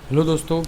Hello दोस्तों,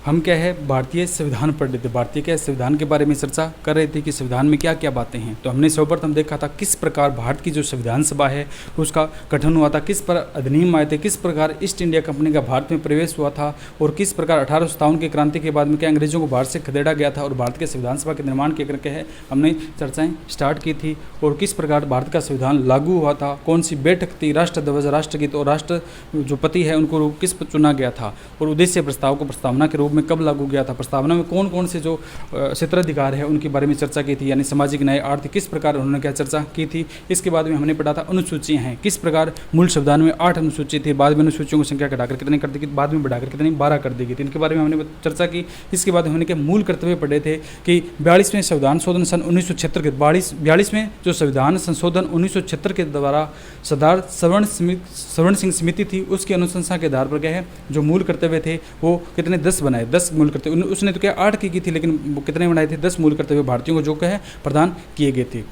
हम क्या है भारतीय संविधान पढ़ रहे थे। भारतीय क्या संविधान के बारे में चर्चा कर रहे थे कि संविधान में क्या क्या बातें हैं। तो हमने सर्वप्रथम देखा था किस प्रकार भारत की जो संविधान सभा है उसका गठन हुआ था, किस पर अधिनियम आए थे, किस प्रकार ईस्ट इंडिया कंपनी का भारत में प्रवेश हुआ था और किस प्रकार 1857 की क्रांति के बाद में क्या अंग्रेजों को भारत से खदेड़ा गया था और भारत के संविधान सभा के निर्माण के करके है हमने चर्चाएँ स्टार्ट की थी। और किस प्रकार भारत का संविधान लागू हुआ था, कौन सी बैठक थी, राष्ट्र ध्वज, राष्ट्रगीत और राष्ट्र जो पति है उनको किस पर चुना गया था और उद्देश्य प्रस्ताव को प्रस्तावना के रूप में कब लागू गया था। प्रस्तावना में कौन कौन से जो क्षेत्राधिकार है उनके बारे में चर्चा की थी, यानी सामाजिक न्याय, आर्थिक, किस प्रकार उन्होंने क्या चर्चा की थी। इसके बाद में हमने पढ़ा था अनुसूचियां हैं, किस प्रकार मूल संविधान में 8 अनुसूची थी, बाद में अनुसूचियों की संख्या घटाकर कितनी कर दी, बाद में बढ़ाकर कितनी 12 कर दी गई थी। इनके बारे में हमने चर्चा की। इसके बाद हमने क्या मूल कर्तव्य पढ़े थे कि 42वें संविधान संशोधन सन 1976 के 42वें जो संविधान संशोधन 1976 के द्वारा सरदार सवर्ण सिंह समिति थी उसकी अनुशंसा के आधार पर क्या है जो मूल कर्तव्य थे वो कितने 10 बनाए, 10 मूल कर्तव्य। उसने तो क्या 8 की थी लेकिन वो कितने बनाए थे, 10 मूल कर्तव्य भारतीयों को जो क्या है प्रदान किए गए थे।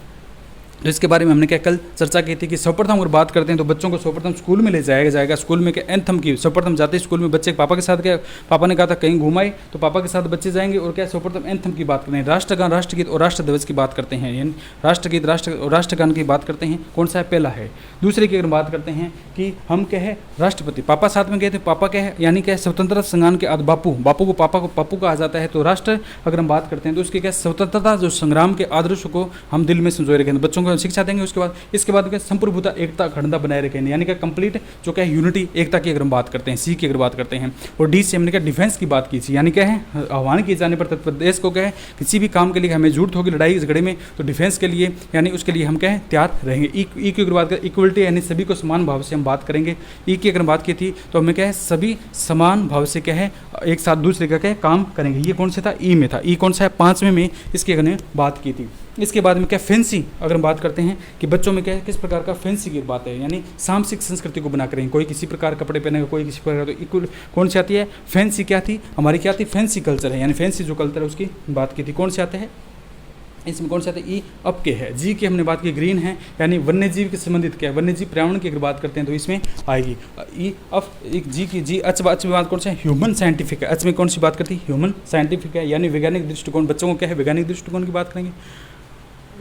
तो इसके बारे में हमने क्या कल चर्चा की थी कि सर्वप्रथम अगर बात करते हैं तो बच्चों को सर्वप्रथम स्कूल में ले जाया जाएगा। स्कूल में क्या एंथम की सर्वप्रथम जाते स्कूल में बच्चे पापा के साथ, क्या पापा ने कहा था कहीं घुमाए तो पापा के साथ बच्चे जाएंगे और क्या सर्वप्रथम एंथम की बात करते हैं, राष्ट्रगान, राष्ट्रगीत और राष्ट्र ध्वज की बात करते हैं, यानी राष्ट्रगीत, राष्ट्र और राष्ट्रगान की बात करते हैं। कौन सा है, पहला है। दूसरे की अगर बात करते हैं कि हम क्या है राष्ट्रपति, पापा साथ में गए थे, पापा क्या है यानी क्या स्वतंत्रता संग्राम के बापू को पापू कहा जाता है। तो राष्ट्र अगर हम बात करते हैं तो उसके क्या स्वतंत्रता जो संग्राम के आदर्श को हम दिल में संजोए रखेंगे, बच्चों को शिक्षा देंगे। इसके बाद क्या संप्रभुता, एकता, अखंडता बनाए रखेंगे, यानी क्या कंप्लीट जो क्या यूनिटी, एकता की अगर हम बात करते हैं। सी की अगर बात करते हैं और डी से हमने क्या डिफेंस की बात की थी, यानी क्या है आह्वान किए जाने पर तत्पर देश को क्या है किसी भी काम के लिए हमें जरूरत होगी लड़ाई झगड़े में तो डिफेंस के लिए यानी उसके लिए हम क्या है तैयार रहेंगे। ई की अगर बात करें इक्वलिटी यानी सभी को समान भाव से हम बात करेंगे। ई की अगर बात की थी तो हमें क्या है सभी समान भाव से क्या है एक साथ दूसरे का क्या काम करेंगे। ये कौन सा था, ई में था। ई कौन सा है, 5वें में इसकी हमने बात की थी। इसके बाद में क्या फैंसी अगर हम बात करते हैं कि बच्चों में क्या है किस प्रकार का फैंसी की बात है, यानी सामाजिक संस्कृति को बना करेंगे, कोई किसी प्रकार कपड़े पहनेगा, कोई किसी प्रकार। तो इक्वल कौन सी आती है, फैंसी क्या थी हमारी, क्या थी फैंसी कल्चर है, यानी फैंसी जो कल्चर है उसकी बात की थी। कौन से आते हैं इसमें, कौन से आते हैं, ई अप के है। जी की हमने बात की ग्रीन है यानी वन्य जीव के संबंधित क्या है, वन्य जीव पर्यावरण की अगर बात करते हैं तो इसमें आएगी ई अप। एक जी की जी अच में बात कौन सा है, ह्यूमन साइंटिफिक है। अच में कौन सी बात करती है, ह्यूमन साइंटिफिक है, यानी वैज्ञानिक दृष्टिकोण, बच्चों को क्या है वैज्ञानिक दृष्टिकोण की बात करेंगे।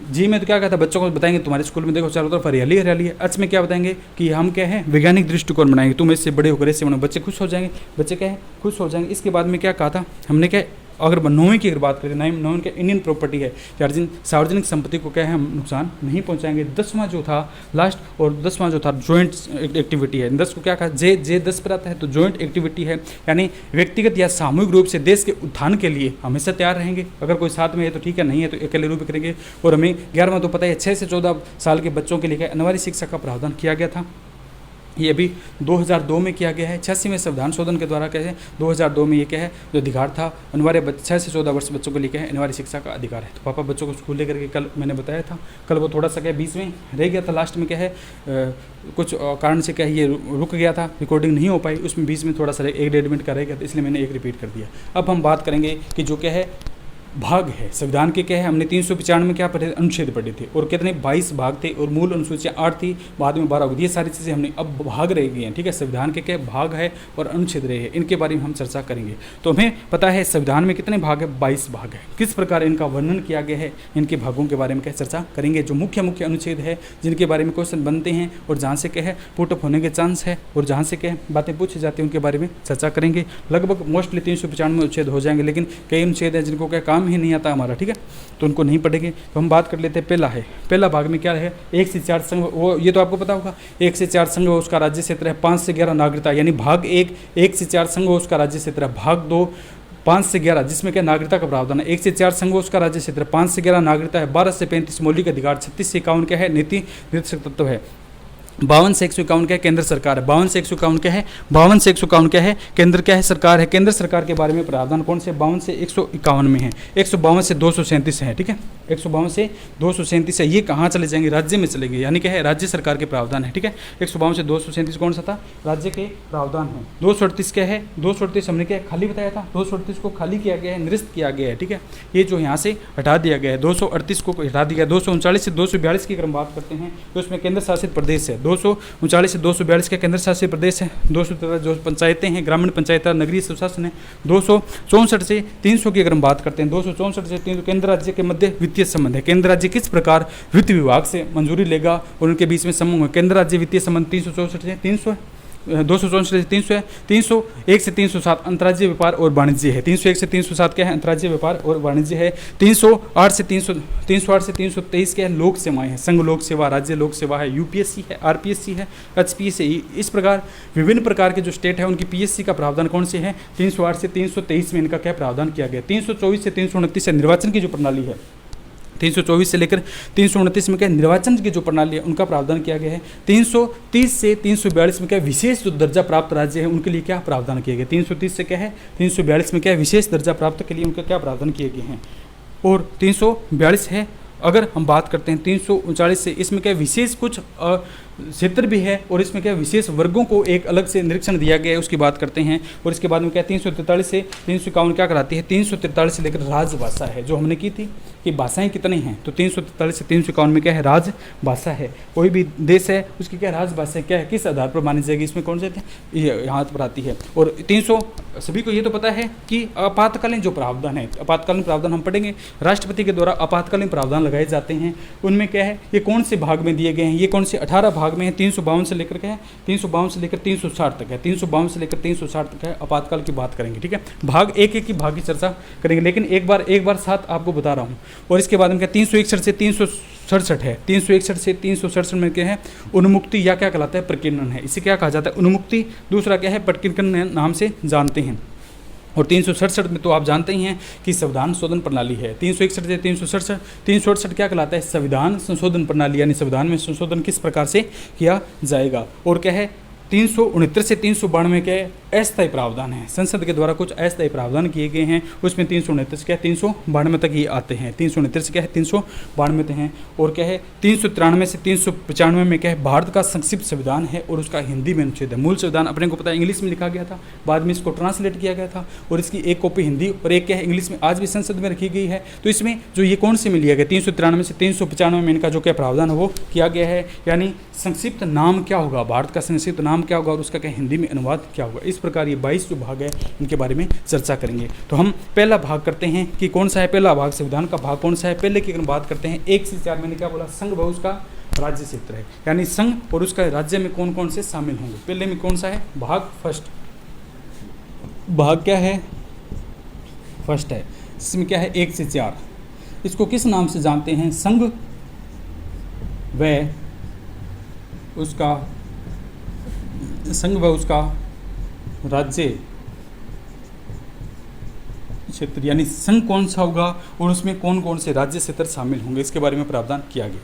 जी में तो क्या कहता है बच्चों को बताएंगे तुम्हारे स्कूल में देखो चारों तरफ हरियाली हरियाली है। अच में क्या बताएंगे कि हम क्या है वैज्ञानिक दृष्टिकोण बनाएंगे, तुम इससे बड़े होकर इससे बनो, बच्चे खुश हो जाएंगे, बच्चे क्या है खुश हो जाएंगे। इसके बाद में क्या कहा था हमने, क्या अगर 9वीं की अगर बात करें, 9वीं क्या इंडियन प्रॉपर्टी है, सार्वजनिक संपत्ति को क्या है हम नुकसान नहीं पहुंचाएंगे। 10वां जो था लास्ट और 10वां जो था जॉइंट एक्टिविटी है। 10 को क्या कहा, जे 10 पर आता है तो जॉइंट एक्टिविटी है, यानी व्यक्तिगत या सामूहिक रूप से देश के उत्थान के लिए हमेशा तैयार रहेंगे। अगर कोई साथ में है तो ठीक है, नहीं है तो अकेले रूप में करेंगे। और हमें 11वां तो पता है 6 से 14 साल के बच्चों के लिए अनिवार्य शिक्षा का प्रावधान किया गया था। ये अभी 2002 में किया गया है। 86वें संविधान शोधन के द्वारा क्या है 2002 में ये क्या है जो अधिकार था अनिवार्य 6 से 14 वर्ष बच्चों को लिए क्या है अनिवार्य शिक्षा का अधिकार है। तो पापा बच्चों को स्कूल लेकर के कल मैंने बताया था, कल वो थोड़ा सा क्या बीच में रह गया था, लास्ट में क्या है कुछ कारण से क्या है ये रुक गया था, रिकॉर्डिंग नहीं हो पाई, उसमें बीच में थोड़ा सा 1-1.5 मिनट का रह गया था, इसलिए मैंने एक रिपीट कर दिया। अब हम बात करेंगे कि जो क्या है भाग है संविधान के, क्या है हमने 395 में क्या पढ़े, अनुच्छेद पढ़े थे और कितने 22 भाग थे और मूल अनुसूचियाँ 8 थी, बाद में 12 हो गई। ये सारी चीज़ें हमने अब भाग रह गई हैं, ठीक है। संविधान के क्या भाग है और अनुच्छेद रहे हैं, इनके बारे में हम चर्चा करेंगे। तो हमें पता है संविधान में कितने भाग है, 22 भाग है। किस प्रकार इनका वर्णन किया गया है, इनके भागों के बारे में क्या चर्चा करेंगे। जो मुख्य मुख्य अनुच्छेद है जिनके बारे में क्वेश्चन बनते हैं और जहाँ से क्या है पुटअप होने के चांस है और जहाँ से क्या बातें पूछी जाती हैं उनके बारे में चर्चा करेंगे। लगभग मोस्टली 395 अनुच्छेद हो जाएंगे, लेकिन कई अनुच्छेद हैं जिनको क्या काम ही नहीं आता हमारा, ठीक है, तो उनको नहीं पढ़ेंगे। तो हम बात कर लेते हैं पहला है, पहला भाग में क्या है 1 से 4 संघ, वो ये तो आपको पता होगा 1 से 4 संघ उसका राज्य क्षेत्र है, 5 से 11 नागरिकता, यानी भाग 1 से 4 संघ उसका राज्य क्षेत्र है, भाग 2 5 से 11 जिसमें क्या नागरिकता का प्रावधान है। 1 से 4 संघ उसका राज्य क्षेत्र, 5 से 11 नागरिकता है, 12 से 35 मौलिक अधिकार, 36 से 51 क्या है नीति निर्देशक तत्व है, 52 से 151 क्या है केंद्र सरकार है, 52 से 151 क्या है, 52 से 151 क्या है केंद्र, क्या है सरकार है। केंद्र सरकार के बारे में प्रावधान कौन से 52 से 151 में है, 152 से 237 है, ठीक है, 152 से 237 है। ये कहाँ चले जाएंगे, राज्य में चले गए, यानी क्या है राज्य सरकार के प्रावधान है, ठीक है। 152 से 237 कौन सा था, राज्य के प्रावधान है। 238 क्या है, 238 हमने क्या खाली बताया था, 238 को खाली किया गया है, निरस्त किया गया है, ठीक है। ये जो यहाँ से हटा दिया गया है 238 को हटा दिया गया। 239 से 242 की अगर हम बात करते हैं तो उसमें केंद्र शासित प्रदेश है, 239 से 242 के केंद्र शासित प्रदेश है, 213 जो पंचायतें हैं, ग्रामीण पंचायत नगरीय सुशासन है, 264 से 300 की अगर हम बात करते हैं, 264 से 300 केंद्र राज्य के मध्य वित्तीय संबंध है। केंद्र राज्य किस प्रकार वित्त विभाग से मंजूरी लेगा और उनके बीच में समूह है। केंद्र राज्य वित्तीय संबंध 364 से 300 264 से 300 है। 301 से 307 अंतर्राज्यीय व्यापार और वाणिज्य है। 301 से 307 क्या है, अंतर्राज्यीय व्यापार और वाणिज्य है। 308 से 323 क्या है, लोक सेवाएं हैं, संघ लोक सेवा, राज्य लोक सेवा है, यूपीएससी है, आरपीएससी है, एचपीएससी। इस प्रकार विभिन्न प्रकार के जो स्टेट है उनकी पीएससी का प्रावधान कौन से हैं, 308 से 323 में इनका क्या प्रावधान किया गया। 324 से 329 निर्वाचन की जो प्रणाली है, 324 से लेकर 329 में क्या निर्वाचन की जो प्रणाली है उनका प्रावधान किया गया है। 330 से 342 में क्या विशेष जो दर्जा प्राप्त राज्य है उनके लिए क्या प्रावधान किए गए। 330 से क्या है, 342 में क्या विशेष दर्जा प्राप्त के लिए उनका क्या प्रावधान किए गए हैं। और 342 है, अगर हम बात करते हैं 339 से, इसमें क्या विशेष कुछ क्षेत्र भी है और इसमें क्या विशेष वर्गों को एक अलग से निरीक्षण दिया गया है, उसकी बात करते हैं। और इसके बाद में क्या 343 से 351 क्या कराती है, 343 से लेकर राजभाषा है, जो हमने की थी कि भाषाएं कितनी हैं, तो 343 से 351 में क्या है, राजभाषा है। कोई भी देश है उसकी क्या राजभाषा क्या है, किस आधार पर मानी जाएगी, इसमें कौन से यहाँ पर आती है। और 300 सभी को ये तो पता है कि आपातकालीन जो प्रावधान है, आपातकालीन प्रावधान हम पढ़ेंगे, राष्ट्रपति के द्वारा आपातकालीन प्रावधान लगाए जाते हैं। उनमें क्या है, ये कौन से भाग में दिए गए हैं, ये कौन से 18 भाग में है। 352 से लेकर क्या है, 352 से लेकर 360 तक है, 352 से लेकर 360 तक है, आपातकाल की बात करेंगे। ठीक है, भाग एक एक की भाग की चर्चा करेंगे, लेकिन एक बार साथ आपको बता रहा हूँ। और इसके बाद में क्या 361 से 367 है, 361 से 367 में क्या है, उन्मुक्ति या क्या कहलाता है, प्रकीर्णन है। इसे क्या कहा जाता है, उन्मुक्ति। दूसरा क्या है, प्रकीर्णन नाम से जानते हैं। और 367 में तो आप जानते ही हैं कि संविधान संशोधन प्रणाली है। 361 से 368 क्या कहलाता है, संविधान संशोधन प्रणाली, यानी संविधान में संशोधन किस प्रकार से किया जाएगा। और क्या है, 369 से 392 के अस्थायी प्रावधान है, संसद के द्वारा कुछ अस्थायी प्रावधान किए गए हैं, उसमें 369 क्या है, 392 तक ही आते हैं। 369 से क्या है, 392 तक हैं। और क्या है, 393 से 395 में क्या है, भारत का संक्षिप्त संविधान है और उसका हिंदी में अनुच्छेद है। मूल संविधान अपने को पता है इंग्लिश में लिखा गया था, बाद में इसको ट्रांसलेट किया गया था और इसकी एक कॉपी हिंदी और एक क्या है इंग्लिश में आज भी संसद में रखी गई है। तो इसमें जो ये कौन से में लिया गया, 393 से 395 में इनका जो क्या प्रावधान है वो किया गया है, यानी संक्षिप्त नाम क्या होगा, भारत का संक्षिप्त नाम क्या होगा और उसका क्या हिंदी में अनुवाद क्या होगा। इस प्रकार ये 22 जो भाग है इनके बारे में चर्चा करेंगे। तो हम पहला भाग करते हैं कि कौन सा है, पहला भाग संविधान का भाग कौन सा है। पहले की अगर बात करते हैं 1 से 4, मैंने क्या बोला, संघ व उसका राज्य क्षेत्र है, यानी संघ और उसका राज्य में कौन कौन से शामिल होंगे। पहले में कौन सा है, भाग फर्स्ट, भाग क्या है, फर्स्ट है। इसमें क्या है 1 से 4, इसको किस नाम से जानते हैं, संघ व उसका, संघ व उसका राज्य क्षेत्र, यानी संघ कौन सा होगा और उसमें कौन कौन से राज्य क्षेत्र शामिल होंगे, इसके बारे में प्रावधान किया गया।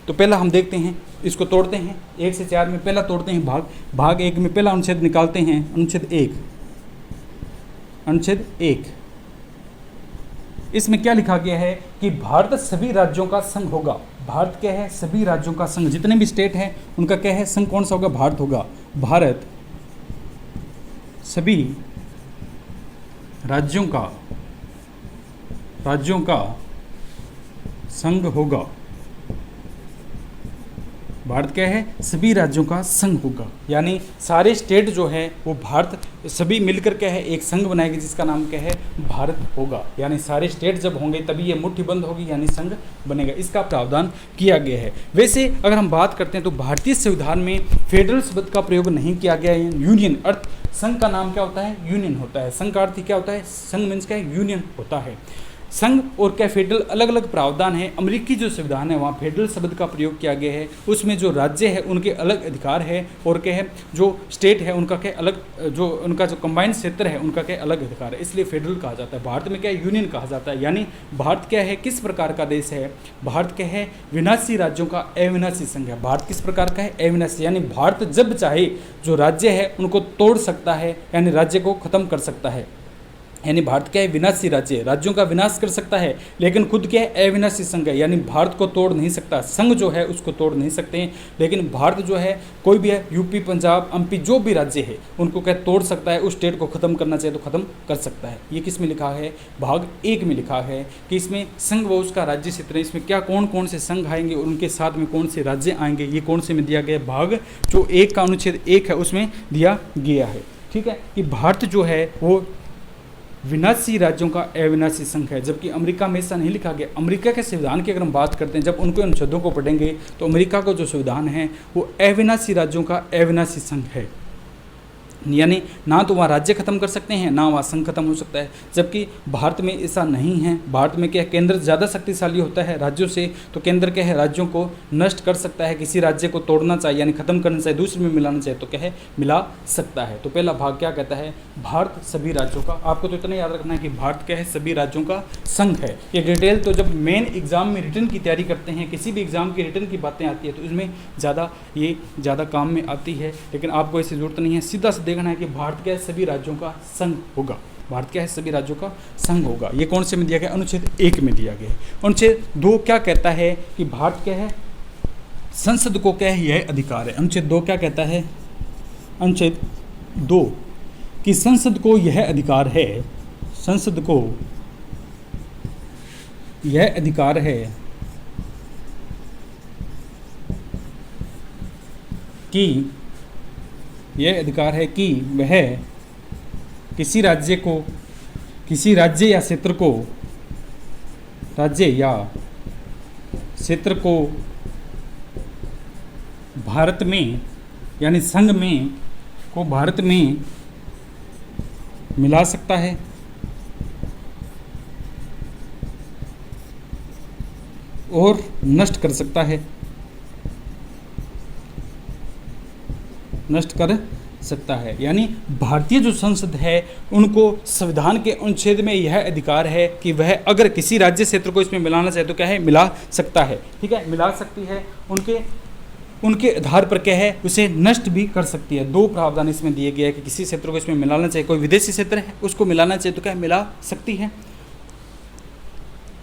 तो पहला हम देखते हैं, इसको तोड़ते हैं 1 से 4 में। पहला तोड़ते हैं भाग 1 में, पहला अनुच्छेद निकालते हैं, अनुच्छेद 1। इसमें क्या लिखा गया है कि भारत सभी राज्यों का संघ होगा। भारत क्या है, सभी राज्यों का संघ, जितने भी स्टेट हैं उनका क्या है, संघ कौन सा होगा, भारत होगा। भारत सभी राज्यों का संघ होगा। भारत क्या है, सभी राज्यों का संघ होगा, यानी सारे स्टेट जो है वो भारत सभी मिलकर क्या है, एक संघ बनाएगी जिसका नाम क्या है, भारत होगा। यानी सारे स्टेट जब होंगे तभी ये मुट्ठी बंद होगी, यानी संघ बनेगा। इसका प्रावधान किया गया है। वैसे अगर हम बात करते हैं तो भारतीय संविधान में फेडरल शब्द का प्रयोग नहीं किया गया है। यूनियन अर्थ, संघ का नाम क्या होता है, यूनियन होता है। संघ का अर्थ क्या होता है, संघ मीन्स क्या है, यूनियन होता है। संघ और क्या फेडरल अलग अलग प्रावधान है। अमेरिकी जो संविधान है वहाँ फेडरल शब्द का प्रयोग किया गया है। उसमें जो राज्य है उनके अलग अधिकार है और क्या है, जो स्टेट है उनका क्या अलग, जो उनका जो कंबाइंड क्षेत्र है उनका क्या अलग अधिकार है, इसलिए फेडरल कहा जाता है। भारत में क्या यूनियन कहा जाता है, यानी भारत क्या है, किस प्रकार का देश है, भारत क्या है, विनाशी राज्यों का अविनाशी संघ है। भारत किस प्रकार का है, अविनाशी, यानी भारत जब चाहे जो राज्य है उनको तोड़ सकता है, यानी राज्य को खत्म कर सकता है। यानी भारत क्या है, विनाशी राज्य है, राज्यों का विनाश कर सकता है, लेकिन खुद क्या है, अविनाशी संघ है, यानी भारत को तोड़ नहीं सकता। संघ जो है उसको तोड़ नहीं सकते हैं, लेकिन भारत जो है कोई भी है, यूपी, पंजाब, एमपी जो भी राज्य है उनको क्या तोड़ सकता है, उस स्टेट को खत्म करना चाहिए तो खत्म कर सकता है। ये किस में लिखा है, भाग 1 में लिखा है कि इसमें संघ व उसका राज्य क्षेत्र, इसमें क्या कौन कौन से संघ आएंगे और उनके साथ में कौन से राज्य आएंगे, ये कौन से में दिया गया, भाग जो 1 का अनुच्छेद 1 है उसमें दिया गया है। ठीक है, कि भारत जो है वो विनाशी राज्यों का अविनाशी संघ है, जबकि अमेरिका में ऐसा नहीं लिखा गया। अमेरिका के संविधान की अगर हम बात करते हैं, जब उनको अनुच्छेदों को पढ़ेंगे तो अमेरिका का जो संविधान है वो अविनाशी राज्यों का अविनाशी संघ है, यानी ना तो वहाँ राज्य खत्म कर सकते हैं ना वहाँ संघ खत्म हो सकता है, जबकि भारत में ऐसा नहीं है। भारत में क्या है, केंद्र ज़्यादा शक्तिशाली होता है राज्यों से, तो केंद्र क्या है, राज्यों को नष्ट कर सकता है, किसी राज्य को तोड़ना चाहिए यानी खत्म करना चाहिए, दूसरे में मिलाना चाहिए तो क्या है, मिला सकता है। तो पहला भाग क्या कहता है, भारत सभी राज्यों का, आपको तो इतना याद रखना है कि भारत क्या है, सभी राज्यों का संघ है। ये डिटेल तो जब मेन एग्जाम में रिटर्न की तैयारी करते हैं, किसी भी एग्जाम की रिटर्न की बातें आती है तो इसमें ज़्यादा काम में आती है, लेकिन आपको ऐसी जरूरत नहीं है, सीधा से देखना है कि भारत क्या है, सभी राज्यों का संघ होगा। भारत क्या है, सभी राज्यों का संघ होगा। ये कौन से में दिया गया, अनुच्छेद 1 में दिया गया है। अनुच्छेद 2 क्या कहता है कि भारत क्या है, संसद को क्या है, यह अधिकार है। अनुच्छेद 2 क्या कहता है, अनुच्छेद 2 कि संसद को यह अधिकार है, संसद को यह अधिकार है कि यह अधिकार है कि वह किसी राज्य या क्षेत्र को भारत में यानी संघ में को भारत में मिला सकता है और नष्ट कर सकता है, नष्ट कर सकता है। यानी भारतीय जो संसद है उनको संविधान के अनुच्छेद में यह अधिकार है कि वह अगर किसी राज्य क्षेत्र को इसमें मिलाना चाहे तो क्या है, मिला सकता है। ठीक है, मिला सकती है, उनके आधार पर क्या है, उसे नष्ट भी कर सकती है। 2 प्रावधान इसमें दिए गए हैं कि किसी क्षेत्र को इसमें मिलाना चाहिए, कोई विदेशी क्षेत्र है उसको मिलाना चाहिए तो क्या मिला सकती है।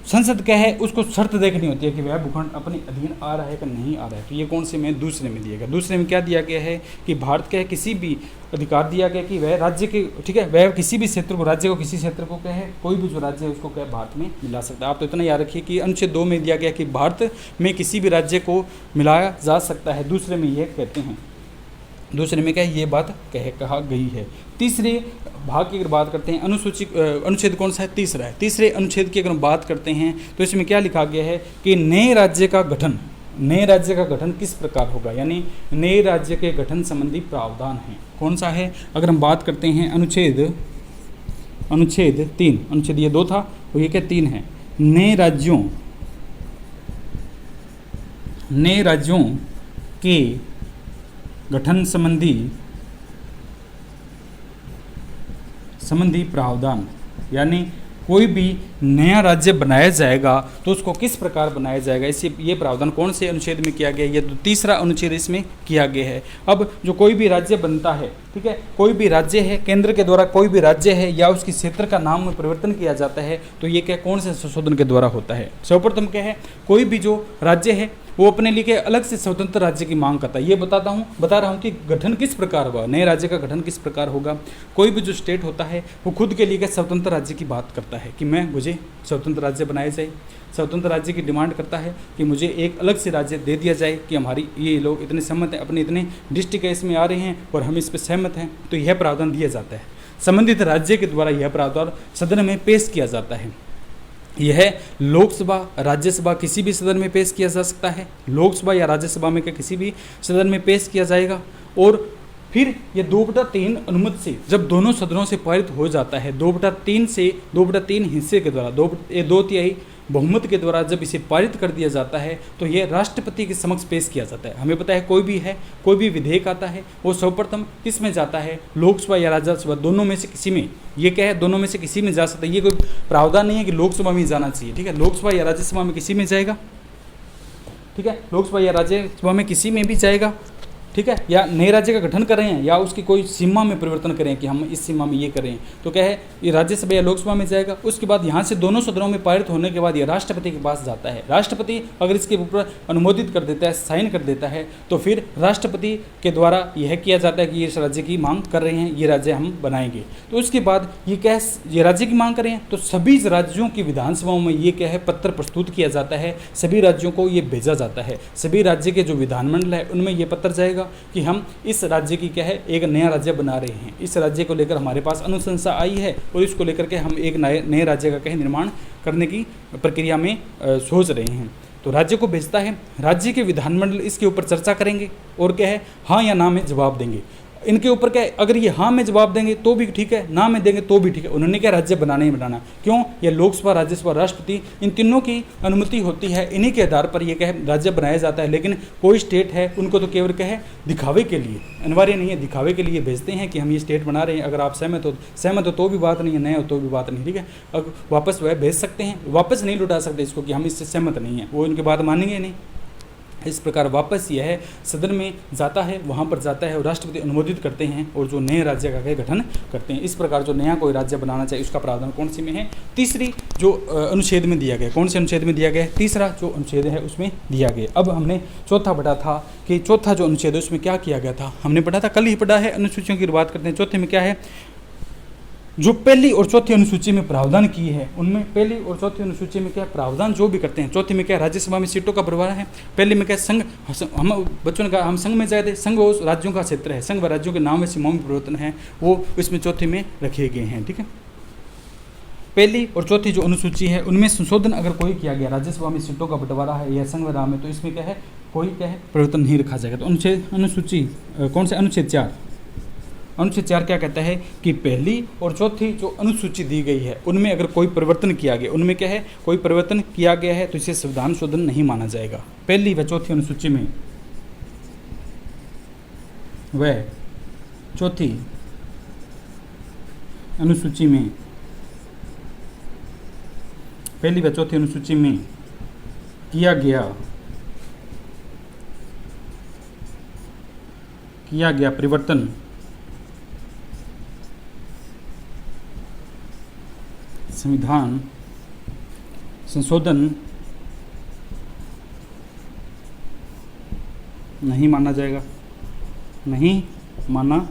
संसद क्या है, उसको शर्त देखनी होती है कि वह भूखंड अपने अधीन आ रहा है कि नहीं आ रहा है। तो ये कौन से में, दूसरे में दिया गया। दूसरे में क्या दिया गया है कि भारत क्या है, किसी भी अधिकार दिया गया कि वह राज्य के, ठीक है, वह किसी भी क्षेत्र को, राज्य को किसी क्षेत्र को क्या है, कोई भी जो राज्य है उसको क्या है, भारत में मिला सकता है। आप तो इतना याद रखिए कि अनुच्छेद 2 में दिया गया कि भारत में किसी भी राज्य को मिलाया जा सकता है, दूसरे में यह कहते हैं, दूसरे में क्या है, ये बात कहा गई है। तीसरे भाग की अगर बात करते हैं, अनुच्छेद कौन सा है, तीसरा है। तीसरे अनुच्छेद की अगर हम बात करते हैं तो इसमें क्या लिखा गया है कि नए राज्य का गठन किस प्रकार होगा, यानी नए राज्य के गठन संबंधी प्रावधान है। कौन सा है, अगर हम बात करते हैं अनुच्छेद 3, अनुच्छेद ये 2 था और ये क्या 3 है। नए राज्यों के गठन संबंधी प्रावधान, यानी कोई भी नया राज्य बनाया जाएगा तो उसको किस प्रकार बनाया जाएगा, इसे ये प्रावधान कौन से अनुच्छेद में किया गया है, ये तो तीसरा अनुच्छेद इसमें किया गया है। अब जो कोई भी राज्य बनता है, ठीक है, कोई भी राज्य है, केंद्र के द्वारा कोई भी राज्य है या उसकी क्षेत्र का नाम में परिवर्तन किया जाता है तो ये क्या कौन से संशोधन के द्वारा होता है। सर्वप्रथम क्या है, कोई भी जो राज्य है वो अपने लिए अलग से स्वतंत्र राज्य की मांग करता है। ये बता रहा हूँ कि गठन किस प्रकार होगा, नए राज्य का गठन किस प्रकार होगा। कोई भी जो स्टेट होता है वो खुद के लिए स्वतंत्र राज्य की बात करता है कि मुझे स्वतंत्र राज्य बनाया जाए, स्वतंत्र राज्य की डिमांड करता है कि मुझे एक अलग से राज्य दे दिया जाए कि हमारी ये लोग इतने सहमत हैं, अपने इतने डिस्ट्रिक्ट इसमें आ रहे हैं और हम इस पर सहमत हैं, तो यह प्रावधान दिया जाता है। संबंधित राज्य के द्वारा यह प्रावधान सदन में पेश किया जाता है। यह लोकसभा, राज्यसभा किसी भी सदन में पेश किया जा सकता है। लोकसभा या राज्यसभा में क्या किसी भी सदन में पेश किया जाएगा और फिर ये 2/3 अनुमति से जब दोनों सदनों से पारित हो जाता है, 2/3 हिस्से के द्वारा, 2/3 बहुमत के द्वारा जब इसे पारित कर दिया जाता है तो ये राष्ट्रपति के समक्ष पेश किया जाता है। हमें पता है कोई भी विधेयक आता है वो सर्वप्रथम किस में जाता है, लोकसभा या राज्यसभा, दोनों में से किसी में। ये क्या है, दोनों में से किसी में जा सकता है। ये कोई प्रावधान नहीं है कि लोकसभा में जाना चाहिए, ठीक है, लोकसभा या राज्यसभा में किसी में जाएगा, ठीक है, लोकसभा या राज्यसभा में किसी में भी जाएगा, ठीक है, या नए राज्य का गठन कर रहे हैं या उसकी कोई सीमा में परिवर्तन करें कि हम इस सीमा में ये करें, तो क्या है ये राज्यसभा या लोकसभा में जाएगा। उसके बाद यहाँ से दोनों सदनों में पारित होने के बाद ये राष्ट्रपति के पास जाता है। राष्ट्रपति अगर इसके ऊपर अनुमोदित कर देता है, साइन कर देता है, तो फिर राष्ट्रपति के द्वारा यह किया जाता है कि ये इस राज्य की मांग कर रहे हैं, ये राज्य हम बनाएंगे। तो उसके बाद ये राज्य की मांग कर रहे हैं तो सभी राज्यों की विधानसभाओं में ये क्या है पत्र प्रस्तुत किया जाता है, सभी राज्यों को ये भेजा जाता है। सभी राज्य के जो विधानमंडल है उनमें ये पत्र जाएगा कि हम इस राज्य की क्या है एक नया राज्य बना रहे हैं, इस राज्य को लेकर हमारे पास अनुशंसा आई है और इसको लेकर के हम एक नए राज्य का क्या है निर्माण करने की प्रक्रिया में सोच रहे हैं। तो राज्य को भेजता है, राज्य के विधानमंडल इसके ऊपर चर्चा करेंगे और क्या है हाँ या ना में जवाब देंगे। इनके ऊपर क्या है, अगर ये हाँ में जवाब देंगे तो भी ठीक है, ना में देंगे तो भी ठीक है। उन्होंने क्या राज्य बनाना ही बनाना, क्यों, ये लोकसभा, राज्यसभा, राष्ट्रपति इन तीनों की अनुमति होती है, इन्हीं के आधार पर ये क्या है राज्य बनाया जाता है। लेकिन कोई स्टेट है उनको तो केवल क्या है दिखावे के लिए, अनिवार्य नहीं है, दिखावे के लिए भेजते हैं कि हम ये स्टेट बना रहे हैं। अगर आप सहमत हो तो भी बात नहीं है, नए हो तो भी बात नहीं, ठीक है। अब वापस वह भेज सकते हैं, वापस नहीं लौटा सकते इसको कि हम इससे सहमत नहीं हैं, वो इनकी बात मानेंगे नहीं। इस प्रकार वापस यह सदन में जाता है, वहाँ पर जाता है और राष्ट्रपति अनुमोदित करते हैं और जो नए राज्य का गठन करते हैं। इस प्रकार जो नया कोई राज्य बनाना चाहिए उसका प्रावधान कौन सी में है, तीसरी जो अनुच्छेद में दिया गया। कौन से अनुच्छेद में दिया गया है, तीसरा जो अनुच्छेद है उसमें दिया गया। अब हमने चौथा पढ़ा था कि चौथा जो अनुच्छेद है उसमें क्या किया गया था, हमने पढ़ा था, कल ही पढ़ा है। अनुसूचियों की बात करते हैं, चौथे में क्या है, जो पहली और चौथी अनुसूची में प्रावधान किए हैं उनमें पहली और चौथी अनुसूची में क्या प्रावधान जो भी करते हैं। चौथी में क्या राज्यसभा में सीटों का बंटवारा है, पहले में क्या संघ, हम बच्चों ने कहा हम संघ में जाए थे, संघ उस राज्यों का क्षेत्र है, संघ व राज्यों के नाम में सीमाओं में परिवर्तन है वो इसमें चौथी में रखे गए हैं, ठीक है। पहली और चौथी जो अनुसूची है उनमें संशोधन अगर कोई किया गया, राज्यसभा में सीटों का बंटवारा है या संघ व नाम में, तो इसमें क्या है कोई क्या है परिवर्तन नहीं रखा जाएगा। तो अनुसूची कौन से, अनुच्छेद 4, अनुच्छेद 4 क्या कहता है कि पहली और चौथी जो अनुसूची दी गई है उनमें अगर कोई परिवर्तन किया गया, उनमें क्या है कोई परिवर्तन किया गया है तो इसे संविधान शोधन नहीं माना जाएगा। पहली व चौथी अनुसूची में, वह चौथी अनुसूची में, पहली व चौथी अनुसूची में किया गया परिवर्तन संविधान संशोधन नहीं माना जाएगा, नहीं माना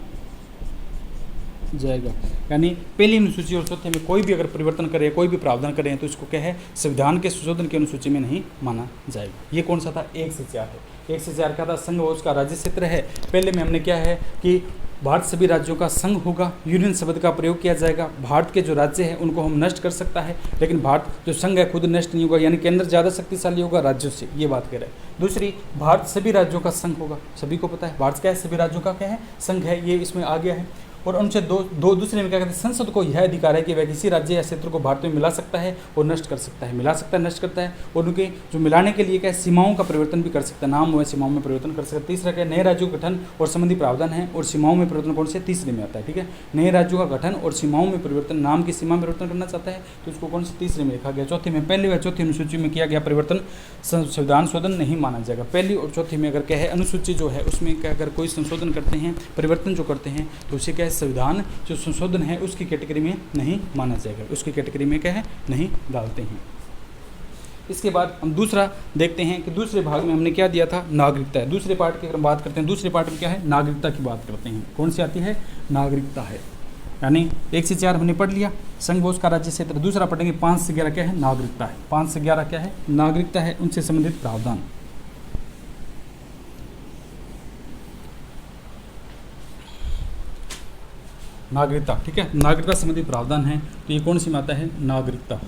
जाएगा। यानी पहली अनुसूची और चौथे में कोई भी अगर परिवर्तन करें, कोई भी प्रावधान करें तो इसको क्या है संविधान के संशोधन की अनुसूची में नहीं माना जाएगा। ये कौन सा था, 1 से 4 है। 1 से 4 क्या था, संघ और उसका राज्य क्षेत्र है। पहले में हमने क्या है कि भारत सभी राज्यों का संघ होगा, यूनियन शब्द का प्रयोग किया जाएगा। भारत के जो राज्य हैं उनको हम नष्ट कर सकता है, लेकिन भारत जो संघ है खुद नष्ट नहीं होगा, यानी केंद्र ज़्यादा शक्तिशाली होगा राज्यों से, ये बात कह रहे हैं। दूसरी, भारत सभी राज्यों का संघ होगा, सभी को पता है भारत क्या है, सभी राज्यों का क्या है संघ है, ये इसमें आ गया है। और अनुच्छेद दो दूसरे में क्या कहते हैं, संसद को यह अधिकार है कि वह किसी राज्य या क्षेत्र को भारत में मिला सकता है और नष्ट कर सकता है, मिला सकता है, नष्ट करता है, और उनके जो मिलाने के लिए क्या है सीमाओं का परिवर्तन भी कर सकता है, नाम हुए सीमाओं में परिवर्तन कर सकता है। तीसरा क्या, नए राज्यों का गठन और संबंधी प्रावधान है और सीमाओं में परिवर्तन कौन से, तीसरे में आता है, ठीक है। नए राज्यों का गठन और सीमाओं में परिवर्तन, नाम की सीमा में परिवर्तन करना चाहता है तो इसको कौन से, तीसरे में लिखा गया। चौथे में, पहली व चौथी अनुसूची में किया गया परिवर्तन संविधान शोधन नहीं माना जाएगा। पहली और चौथी में अगर क्या है अनुसूची जो है उसमें क्या अगर कोई संशोधन करते हैं, परिवर्तन जो करते हैं तो उसे क्या है संविधान जो संशोधन है उसकी कैटेगरी में नहीं माना जाएगा, उसकी कैटेगरी में क्या है नहीं डालते हैं। इसके बाद हम दूसरा देखते हैं कि दूसरे भाग में हमने क्या दिया था, नागरिकता है। दूसरे पार्ट की अगर बात करते हैं, दूसरे पार्ट में क्या है नागरिकता की बात करते हैं। कौन सी आती है, नागरिकता है। यानी 1 से 4 हमने पढ़ लिया, संघ व उसका राज्य क्षेत्र। दूसरा पढ़ेंगे 5 से 11 क्या है, नागरिकता है। 5 से 11 क्या है, नागरिकता है, उनसे संबंधित प्रावधान। नागरिकता, ठीक है, नागरिकता संबंधी प्रावधान है। तो ये कौन सी में आता है, नागरिकता।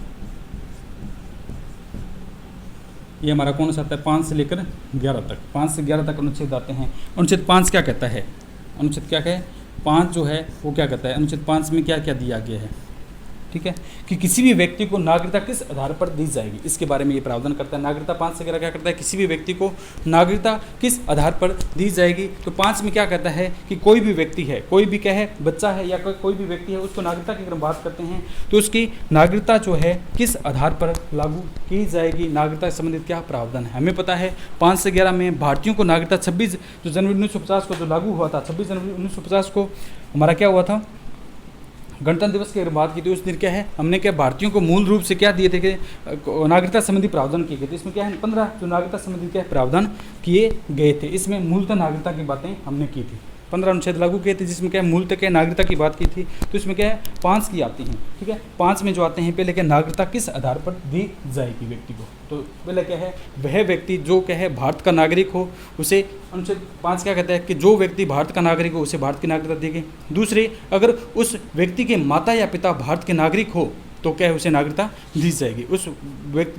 ये हमारा कौन सा आता है, 5 से लेकर 11 तक, 5 से 11 तक अनुच्छेद आते हैं। अनुच्छेद 5 क्या कहता है, अनुच्छेद क्या है 5 जो है वो क्या कहता है, अनुच्छेद 5 में क्या क्या दिया गया है, ठीक है, कि किसी भी व्यक्ति को नागरिकता किस आधार पर दी जाएगी, इसके बारे में ये प्रावधान करता है। नागरिकता 5 से 11 क्या करता है, किसी भी व्यक्ति को नागरिकता किस आधार पर दी जाएगी। तो 5 में क्या कहता है कि कोई भी व्यक्ति है, कोई भी क्या है, बच्चा है या कोई भी व्यक्ति है, उसको नागरिकता की अगर हम बात करते हैं तो उसकी नागरिकता जो है किस आधार पर लागू की जाएगी, नागरिकता से संबंधित क्या प्रावधान है। हमें पता है 5 से 11 में भारतीयों को नागरिकता 26 जनवरी 1950 को जो लागू हुआ था, 26 जनवरी 1950 को हमारा क्या हुआ था, गणतंत्र दिवस की अगर बात की तो उस दिन क्या है, हमने क्या भारतीयों को मूल रूप से क्या दिए थे कि नागरिकता संबंधी प्रावधान किए गए थे। इसमें क्या है 15 जो नागरिकता संबंधी क्या प्रावधान किए गए थे, इसमें मूलतः नागरिकता की बातें हमने की थी। 15 अनुच्छेद लागू किए थे जिसमें क्या है मूलतः क्या नागरिकता की बात की थी। तो इसमें क्या है 5 की आती हैं, ठीक है। 5 में जो आते हैं पहले क्या नागरिकता किस आधार पर दी जाएगी व्यक्ति को, तो पहले क्या है वह व्यक्ति जो क्या है भारत का नागरिक हो उसे अनुच्छेद 5 क्या कहता है कि जो व्यक्ति भारत का नागरिक हो उसे भारत की नागरिकता दी गई। दूसरे, अगर उस व्यक्ति के माता या पिता भारत के नागरिक हो तो क्या है उसे नागरिकता दी जाएगी। उस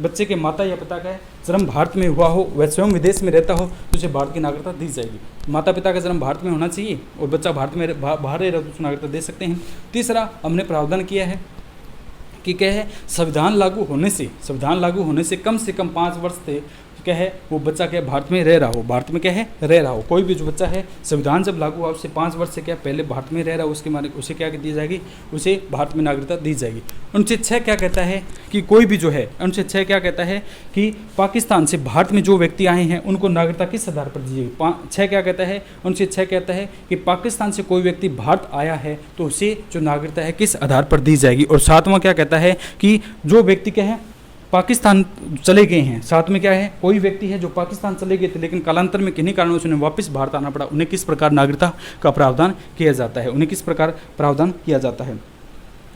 बच्चे के माता या पिता का जन्म भारत में हुआ हो, वह स्वयं विदेश में रहता हो तो उसे भारत की नागरिकता दी जाएगी। माता पिता का जन्म भारत में होना चाहिए और बच्चा भारत में बाहर रह रहा तो उसे नागरिकता दे सकते हैं। तीसरा, हमने प्रावधान किया है कि क्या है संविधान लागू होने से कम 5 वर्ष से क्या है वो बच्चा क्या भारत में रह रहा हो, भारत में क्या है रह रहा हो। कोई भी जो बच्चा है संविधान जब लागू हुआ उससे 5 वर्ष से क्या पहले भारत में रह रहा हो उसके माने उसे क्या दी जाएगी, उसे भारत में नागरिकता दी जाएगी। अनुच्छेद 6 क्या कहता है कि कोई भी जो है, अनुच्छेद 6 क्या कहता है कि पाकिस्तान से भारत में जो व्यक्ति आए हैं उनको नागरिकता किस आधार पर दी जाएगी। 6 क्या कहता है, अनुच्छेद 6 कहता है कि पाकिस्तान से कोई व्यक्ति भारत आया है तो उसे जो नागरिकता है किस आधार पर दी जाएगी। और 7वां क्या कहता है कि जो व्यक्ति क्या है पाकिस्तान चले गए हैं, साथ में क्या है कोई व्यक्ति है जो पाकिस्तान चले गए थे लेकिन कालांतर में किन्हीं कारणों से उन्हें वापस भारत आना पड़ा, उन्हें किस प्रकार नागरिकता का प्रावधान किया जाता है,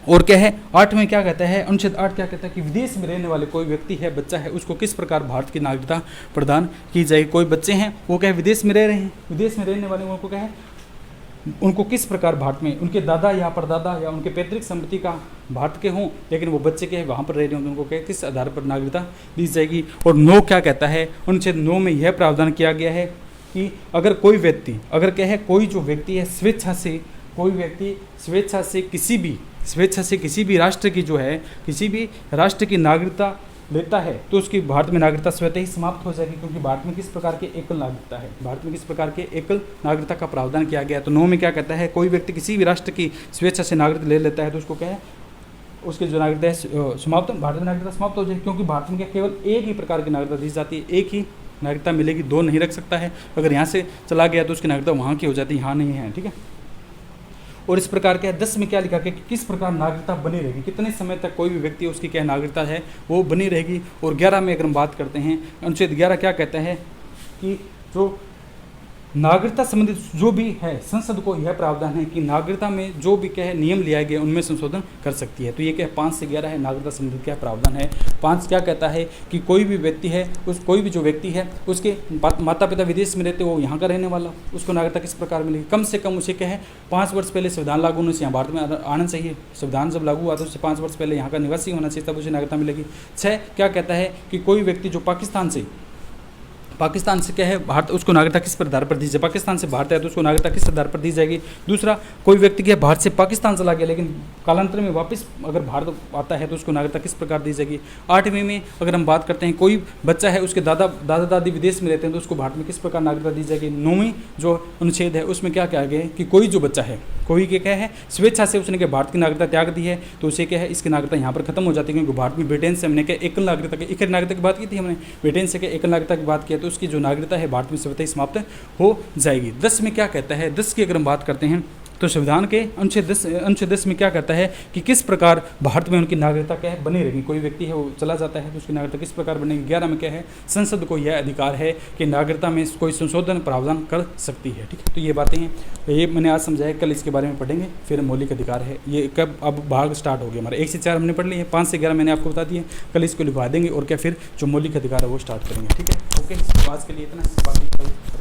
और क्या है 8 में क्या कहता है, अनुच्छेद 8 क्या कहता है कि विदेश में रहने वाले कोई व्यक्ति है, बच्चा है, उसको किस प्रकार भारत की नागरिकता प्रदान की जाएगी। कोई बच्चे हैं वो क्या है विदेश में रह रहे हैं, विदेश में रहने वाले उनको क्या है उनको किस प्रकार भारत में उनके दादा या परदादा या उनके पैतृक संपत्ति का भारत के हों लेकिन वो बच्चे के वहाँ पर रह रहे हों तो उनको क्या किस आधार पर नागरिकता दी जाएगी। और 9 क्या कहता है, अनुच्छेद 9 में यह प्रावधान किया गया है कि अगर कोई व्यक्ति कोई जो व्यक्ति है स्वेच्छा से किसी भी राष्ट्र की जो है किसी भी राष्ट्र की नागरिकता लेता है तो उसकी भारत में नागरिकता स्वतः ही समाप्त हो जाएगी, क्योंकि भारत में किस प्रकार के एकल नागरिकता का प्रावधान किया गया। तो 9 में क्या कहता है कोई व्यक्ति किसी भी राष्ट्र की स्वेच्छा से नागरिकता ले लेता है तो उसको क्या है उसकी जो नागरिकता है समाप्त भारत में नागरिकता समाप्त हो जाएगी, क्योंकि भारत में क्या केवल एक ही प्रकार की नागरिकता दी जाती है, एक ही नागरिकता मिलेगी, 2 नहीं रख सकता है। अगर यहाँ से चला गया तो उसकी नागरिकता वहाँ की हो जाती है, यहाँ नहीं है, ठीक है। और इस प्रकार क्या है 10 में क्या लिखा कि किस प्रकार नागरिकता बनी रहेगी, कितने समय तक कोई भी व्यक्ति उसकी क्या नागरिकता है वो बनी रहेगी। और 11 में अगर हम बात करते हैं, अनुच्छेद 11 क्या कहता है कि जो नागरिकता संबंधित जो भी है संसद को यह प्रावधान है कि नागरिकता में जो भी क्या है नियम लिया गया उनमें संशोधन कर सकती है। तो ये क्या 5 से 11 है नागरिकता संबंधित क्या प्रावधान है। 5 क्या कहता है कि कोई भी व्यक्ति है कोई भी जो व्यक्ति है उसके माता पिता विदेश में रहते वो यहाँ का रहने वाला, उसको नागरिकता किस प्रकार मिलेगी, कम से कम उसे क्या है 5 वर्ष पहले संविधान लागू होने से यहाँ भारत में आना चाहिए, संविधान जब लागू हुआ तो उससे 5 वर्ष पहले यहाँ का निवासी होना चाहिए तब उसे नागरिकता मिलेगी। 6 क्या कहता है कि कोई व्यक्ति जो पाकिस्तान से क्या है भारत उसको नागरिकता किस आधार पर दी जाए, पाकिस्तान से भारत है तो उसको नागरिकता किस आधार पर दी जाएगी। दूसरा, कोई व्यक्ति क्या भारत से पाकिस्तान चला गया लेकिन कालांतर में वापस अगर भारत आता है तो उसको नागरिकता किस प्रकार दी जाएगी। 8वें में अगर हम बात करते हैं कोई बच्चा है उसके दादा दादी विदेश में रहते हैं तो उसको भारत में किस प्रकार नागरिकता दी जाएगी। 9वीं जो अनुच्छेद है उसमें क्या कहा गया है कि कोई जो बच्चा है कोई के क्या है स्वेच्छा से उसने क्या भारत की नागरिकता त्याग दी है तो उसे क्या है इसकी नागरिकता यहाँ पर खत्म हो जाती है, क्योंकि भारत में ब्रिटेन से हमने क्या एकल नागरिकता की बात की थी, हमने ब्रिटेन से क्या एकल नागरिकता की बात किया तो उसकी जो नागरिकता है भारत में स्वतः ही समाप्त हो जाएगी। 10 में क्या कहता है, 10 की अगर हम बात करते हैं तो संविधान के अनुच्छेद 10 में क्या कहता है कि किस प्रकार भारत में उनकी नागरिकता क्या है बनी रहेगी। कोई व्यक्ति है वो चला जाता है तो उसकी नागरिकता किस प्रकार बनेगी। 11 में क्या है संसद को यह अधिकार है कि नागरिकता में कोई संशोधन प्रावधान कर सकती है, ठीक है। तो ये बातें हैं, ये मैंने आज समझाया, कल इसके बारे में पढ़ेंगे। फिर मौलिक अधिकार है, ये कब अब भाग स्टार्ट हो गया हमारा 1 से 4 हमने पढ़ ली है, 5 से 11 मैंने आपको बता दिया, कल इसको लिखवा देंगे और क्या फिर जो मौलिक अधिकार है वो स्टार्ट करेंगे, ठीक है। ओके, तो आज के लिए इतना, बाकी